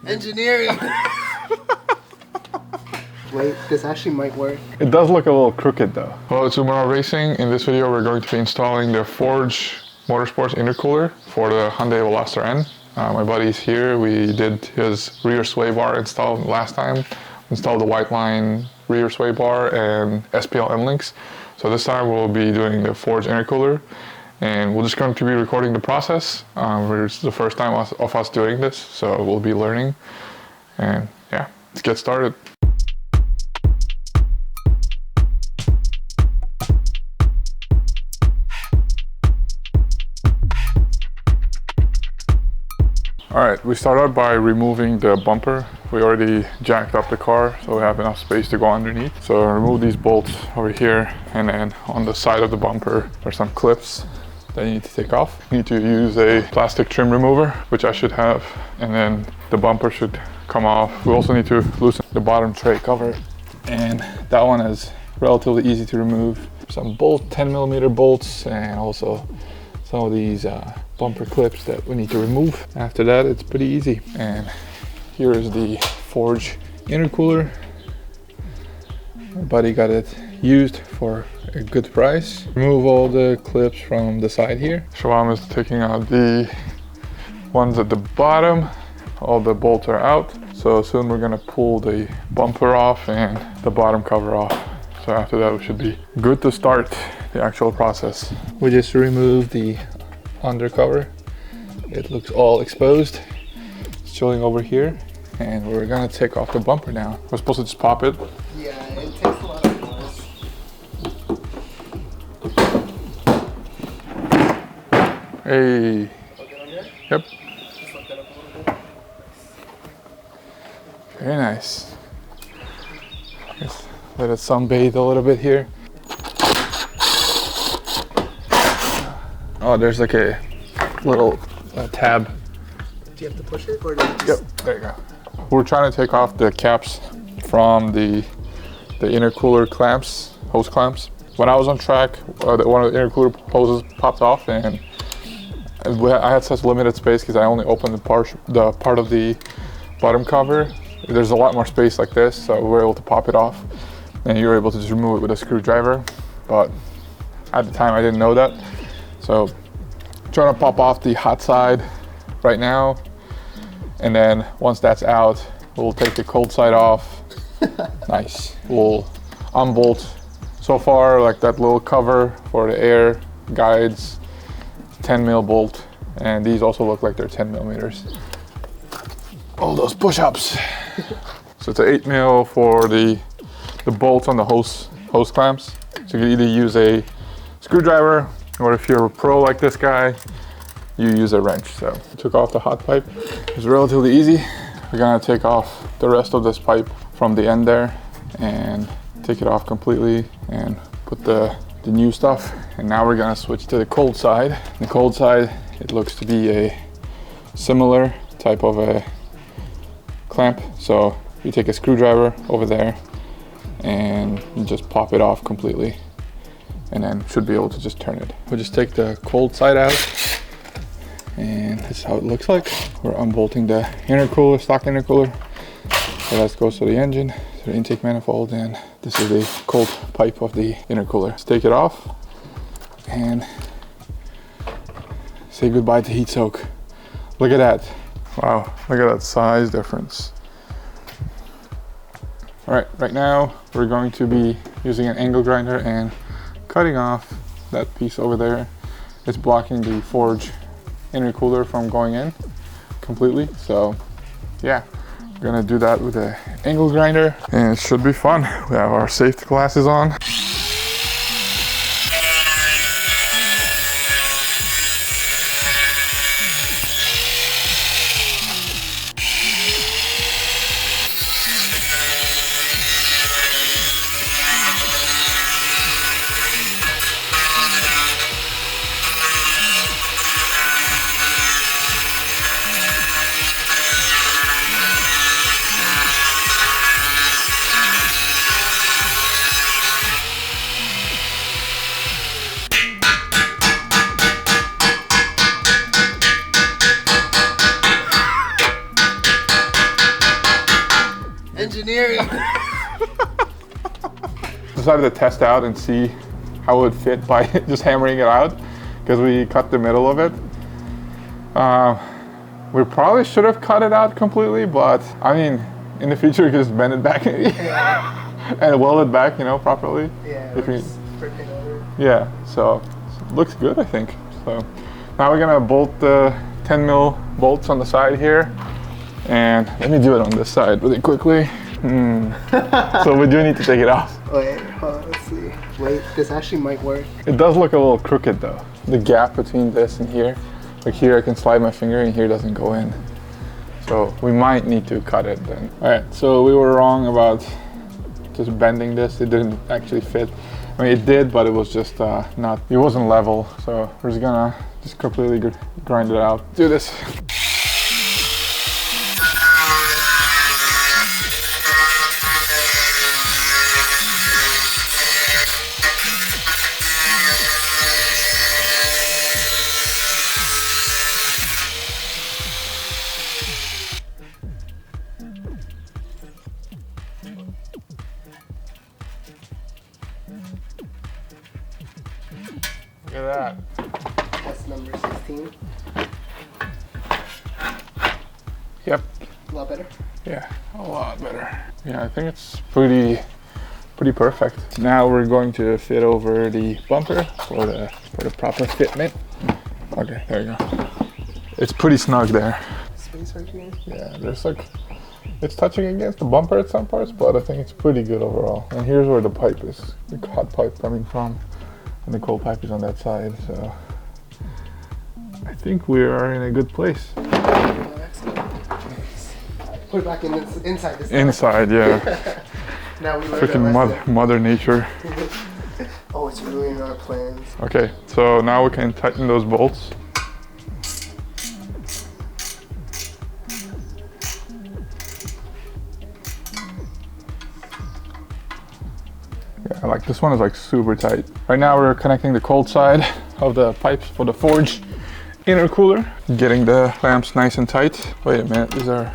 Engineering. Wait, this actually might work. It does look a little crooked though. Hello, it's Umar Racing. In this video, we're going to be installing the Forge Motorsports intercooler for the Hyundai Veloster N. My buddy's here. We did his rear sway bar install last time. Installed the white line rear sway bar and SPL end links. So this time we'll be doing the Forge intercooler, and we're just going to be recording the process. It's the first time of us doing this, so we'll be learning. And yeah, let's get started. Alright, we start out by removing the bumper. We already jacked up the car, so we have enough space to go underneath. So remove these bolts over here, and then on the side of the bumper, there's some clips that you need to take off. You need to use a plastic trim remover, which I should have, and then the bumper should come off. We also need to loosen the bottom tray cover, and that one is relatively easy to remove. Some 10mm bolts, and also some of these bumper clips that we need to remove. After that, it's pretty easy. And here is the Forge intercooler. My buddy got it used for a good price. Remove all the clips from the side here. Shawam is taking out the ones at the bottom. All the bolts are out. So soon we're gonna pull the bumper off and the bottom cover off. So after that, we should be good to start the actual process. We just removed the undercover. It looks all exposed. It's showing over here, and we're gonna take off the bumper now. We're supposed to just pop it. Yeah, it takes a lot of force. Hey. Yep. Just lift that up a little bit. Very nice. Just let it sunbathe a little bit here. Oh, there's like a little tab. Do you have to push it, or do you just... Yep, there you go. We're trying to take off the caps from the intercooler clamps, hose clamps. When I was on track, one of the intercooler hoses popped off, and I had such limited space because I only opened the part of the bottom cover. There's a lot more space like this, so we were able to pop it off, and you were able to just remove it with a screwdriver. But at the time, I didn't know that. So I'm trying to pop off the hot side right now, and then once that's out, we'll take the cold side off. Nice. We'll unbolt. So far, like that little cover for the air guides, 10mm bolt, and these also look like they're 10mm. All those push-ups. So it's an 8mm for the bolts on the hose clamps. So you can either use a screwdriver, or if you're a pro like this guy, you use a wrench. So I took off the hot pipe. It's relatively easy. We're gonna take off the rest of this pipe from the end there and take it off completely and put the new stuff. And now we're gonna switch to the cold side. The cold side, it looks to be a similar type of a clamp. So you take a screwdriver over there and you just pop it off completely, and then should be able to just turn it. We'll just take the cold side out, and that's how it looks like. We're unbolting the intercooler, stock intercooler. So that goes to the engine, to the intake manifold, and this is the cold pipe of the intercooler. Let's take it off and say goodbye to heat soak. Look at that. Wow, look at that size difference. All right, right now we're going to be using an angle grinder and cutting off that piece over there. It's blocking the Forge intercooler from going in completely. So yeah, we're gonna do that with an angle grinder, and it should be fun. We have our safety glasses on. engineering. Decided to test out and see how it would fit by just hammering it out, because we cut the middle of it. We probably should have cut it out completely, but I mean, in the future you can just bend it back and weld it back, you know, properly. Yeah, If you, spray paint over. yeah, so it looks good, I think. So now we're gonna bolt the 10 mil bolts on the side here, and let me do it on this side really quickly. So we do need to take it off. Wait, let's see. Wait, this actually might work. It does look a little crooked though. The gap between this and here, like here I can slide my finger and here doesn't go in. So we might need to cut it then. All right, so we were wrong about just bending this. It didn't actually fit. I mean, it did, but it was just it wasn't level. So we're just gonna completely grind it out. Do this. Look at that. That's number 16. Yep. A lot better. Yeah, a lot better. Yeah, I think it's pretty perfect. Now we're going to fit over the bumper for the proper fitment. Okay, there you go. It's pretty snug there. Space right here. Yeah, there's like, it's touching against the bumper at some parts, but I think it's pretty good overall. And here's where the pipe is, the hot pipe coming from, and the cold pipe is on that side. So I think we are in a good place. Put it back in inside this. Inside, yeah. Now we learned Freaking mother nature. Oh, it's ruining our plans. Okay, so now we can tighten those bolts. Yeah, like this one is like super tight. Right now we're connecting the cold side of the pipes for the forge intercooler. Getting the clamps nice and tight. Wait a minute, these are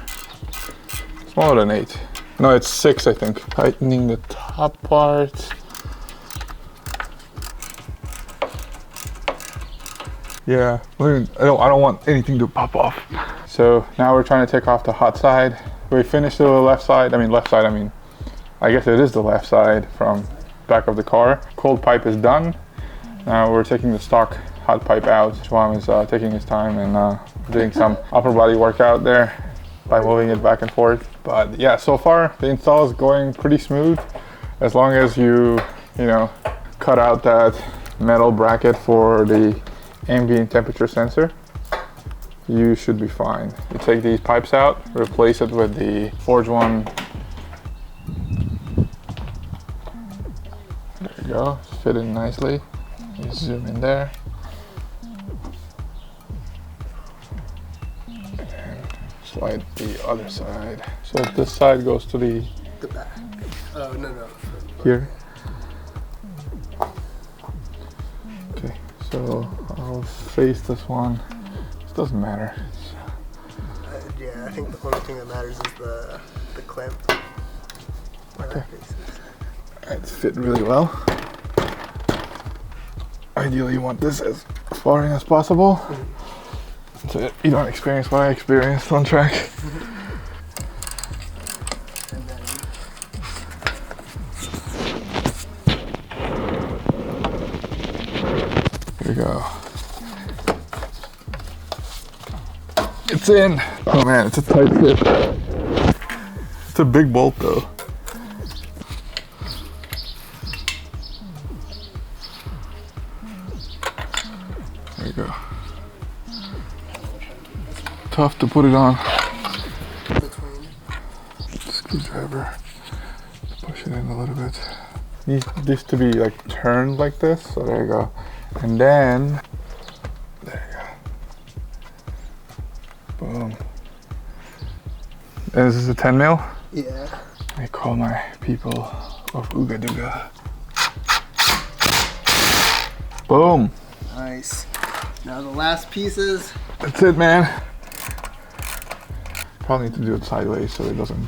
smaller than 8. No, it's 6, I think. Tightening the top part. Yeah, I don't want anything to pop off. So now we're trying to take off the hot side. We finished the left side. I guess it is the left side from back of the car. Cold pipe is done. Now we're taking the stock hot pipe out. Schwam is taking his time and doing some upper body workout there by moving it back and forth. But yeah, so far the install is going pretty smooth. As long as you cut out that metal bracket for the ambient temperature sensor, you should be fine. You take these pipes out, replace it with the forge one. There you go, fit in nicely. You zoom in there. And slide the other side. So this side goes to the back. Oh, no. Here. Okay, so I'll face this one. It doesn't matter. Yeah, I think the only thing that matters is the clamp. Okay. It's fit really well. Ideally you want this as far in as possible, so you don't experience what I experienced on track. Here we go. It's in. Oh man, it's a tight fit. It's a big bolt though. There you go. Tough to put it on. Screwdriver. Push it in a little bit. Needs this to be like turned like this. So there you go. And then there you go. Boom. And this is a 10 mil? Yeah. I call my people of Ooga-Dooga. Boom. Nice. Now the last pieces. That's it, man. Probably need to do it sideways so it doesn't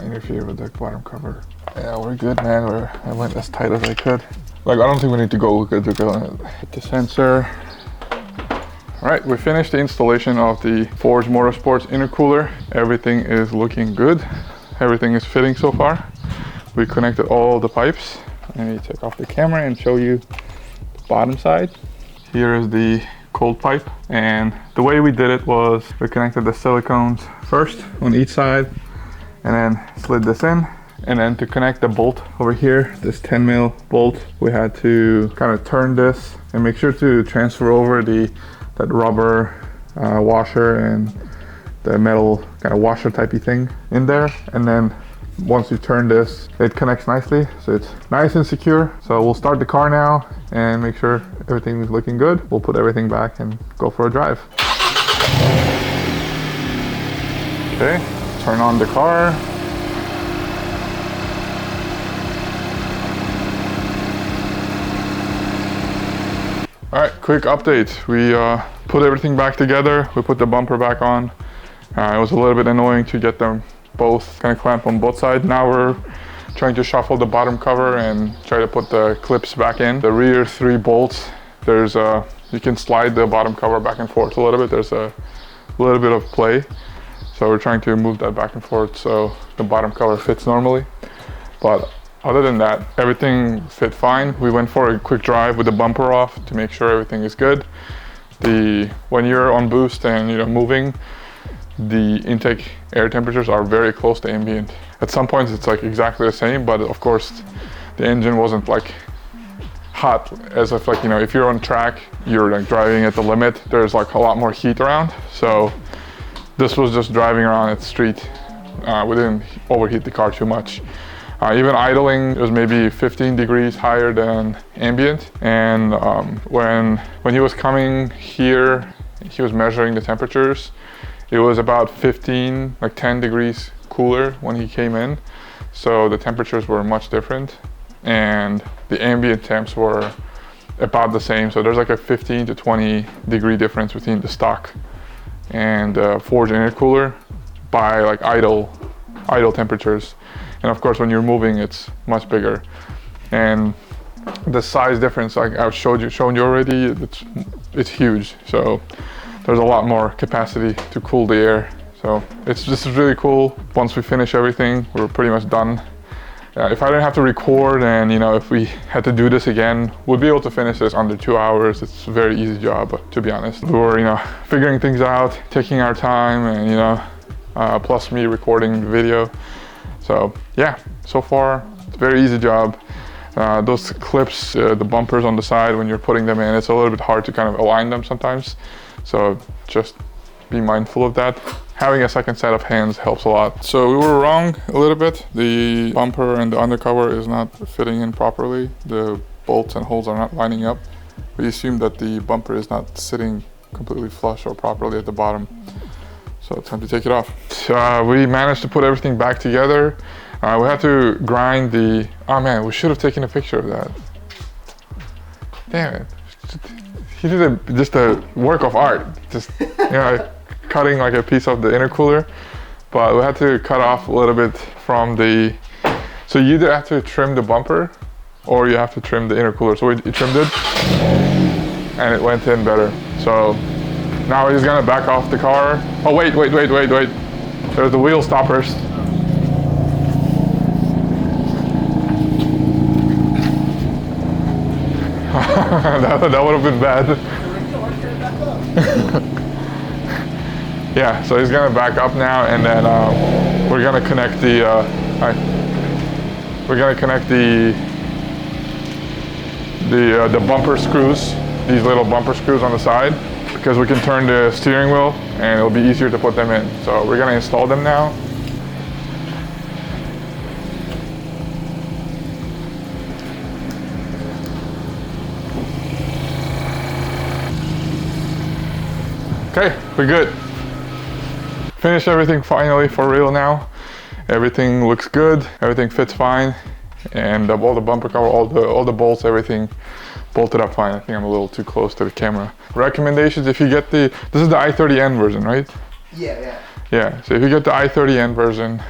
interfere with the bottom cover. Yeah, we're good, man. I went as tight as I could. Like, I don't think we need to go good to go. Hit the sensor. All right, we finished the installation of the Forge Motorsports intercooler. Everything is looking good. Everything is fitting so far. We connected all the pipes. Let me take off the camera and show you the bottom side. Here is the cold pipe, and the way we did it was we connected the silicones first on each side and then slid this in, and then to connect the bolt over here, this 10 mil bolt, we had to kind of turn this and make sure to transfer over that rubber washer and the metal kind of washer typey thing in there, and then once you turn this, it connects nicely, so it's nice and secure. So we'll start the car now and make sure everything is looking good. We'll put everything back and go for a drive. Okay, turn on the car. All right, quick update. We put everything back together. We put the bumper back on. It was a little bit annoying to get them both kind of clamped on both sides. Now we're trying to shuffle the bottom cover and try to put the clips back in. The rear 3 bolts, you can slide the bottom cover back and forth a little bit. There's a little bit of play. So we're trying to move that back and forth so the bottom cover fits normally. But other than that, everything fit fine. We went for a quick drive with the bumper off to make sure everything is good. When you're on boost and moving, the intake air temperatures are very close to ambient. At some points it's like exactly the same, but of course the engine wasn't like hot as if like, if you're on track, you're like driving at the limit, there's like a lot more heat around. So this was just driving around at the street. We didn't overheat the car too much. Even idling, it was maybe 15 degrees higher than ambient. And when he was coming here, he was measuring the temperatures. It was about 10 degrees cooler when he came in. So the temperatures were much different and the ambient temps were about the same. So there's like a 15 to 20 degree difference between the stock and Forge intercooler by like idle temperatures. And of course, when you're moving, it's much bigger. And the size difference, like I've shown you already, it's huge. So there's a lot more capacity to cool the air. So this is really cool. Once we finish everything, we're pretty much done. If I didn't have to record and if we had to do this again, we'd be able to finish this under 2 hours. It's a very easy job, to be honest. We were figuring things out, taking our time, and plus me recording the video. So yeah, so far it's a very easy job. Those clips, the bumpers on the side, when you're putting them in, it's a little bit hard to kind of align them sometimes. So just be mindful of that. Having a second set of hands helps a lot. So we were wrong a little bit. The bumper and the undercover is not fitting in properly. The bolts and holes are not lining up. We assume that the bumper is not sitting completely flush or properly at the bottom. So it's time to take it off. We managed to put everything back together. We had to grind oh man, we should have taken a picture of that. Damn it. He did just a work of art. Just, cutting like a piece of the intercooler. But we had to cut off a little bit from so you either have to trim the bumper or you have to trim the intercooler. So we trimmed it and it went in better. So now he's gonna back off the car. Oh, wait. There's the wheel stoppers. that would have been bad. Yeah, so he's gonna back up now, and then we're gonna connect the bumper screws, these little bumper screws on the side, because we can turn the steering wheel and it'll be easier to put them in. So we're gonna install them now. Okay, we're good. Finished everything finally for real now. Everything looks good, everything fits fine, and all the bumper cover, all the bolts, everything bolted up fine. I think I'm a little too close to the camera. Recommendations, if you get this is the i30N version, right? Yeah. Yeah, so if you get the i30N version,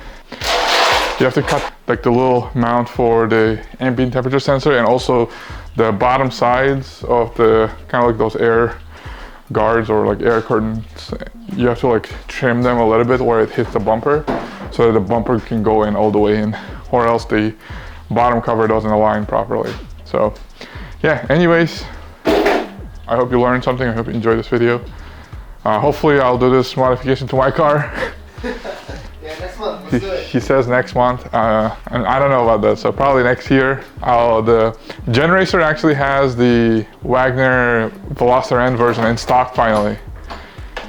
you have to cut like the little mount for the ambient temperature sensor, and also the bottom sides of the kind of like those air guards or like air curtains. You have to like trim them a little bit where it hits the bumper, so that the bumper can go in all the way in, or else the bottom cover doesn't align properly. So yeah, anyways, I hope you learned something. I hope you enjoyed this video. Hopefully I'll do this modification to my car. Yeah, next month. Let's do it. He says next month, and I don't know about that, so probably next year. The Gen Racer actually has the Wagner Veloster N version in stock finally,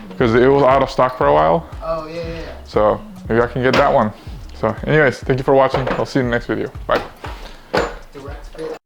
because it was out of stock for a while. Oh, yeah. So maybe I can get that one. So anyways, thank you for watching. I'll see you in the next video. Bye. Direct fit.